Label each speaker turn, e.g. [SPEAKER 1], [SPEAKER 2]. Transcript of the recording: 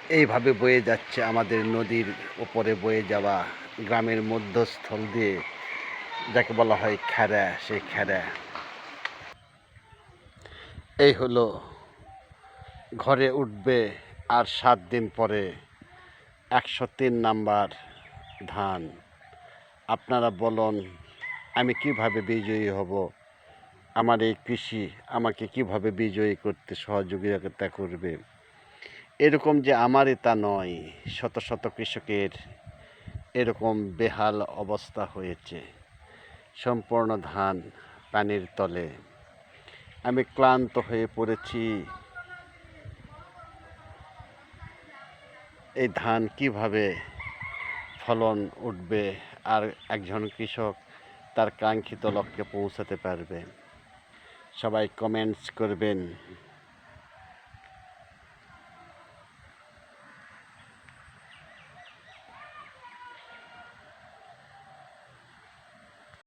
[SPEAKER 1] এইভাবে বয়ে যাচ্ছে আমাদের নদীর ওপরে বয়ে যাওয়া গ্রামের মধ্যস্থল দিয়ে, যাকে বলা হয় খেরা। সেই খেরা এই হলো ঘরে উঠবে আর 7 দিন পরে 103 নাম্বার ধান। আপনারা বলুন, আমি কিভাবে বিজয়ী হব? আমার এই কৃষি আমাকে কিভাবে বিজয়ী করতে সহযোগিতা করবে? এরকম যে আমারই তা নয়, শত শত কৃষকের এরকম বেহাল অবস্থা হয়েছে। সম্পূর্ণ ধান পানির তলে। আমি ক্লান্ত হয়ে পড়েছি। এই ধান কিভাবে ফলন উঠবে আর একজন কৃষক তার কাঙ্ক্ষিত লক্ষ্যে পৌঁছাতে পারবে? সবাই কমেন্টস করবেন।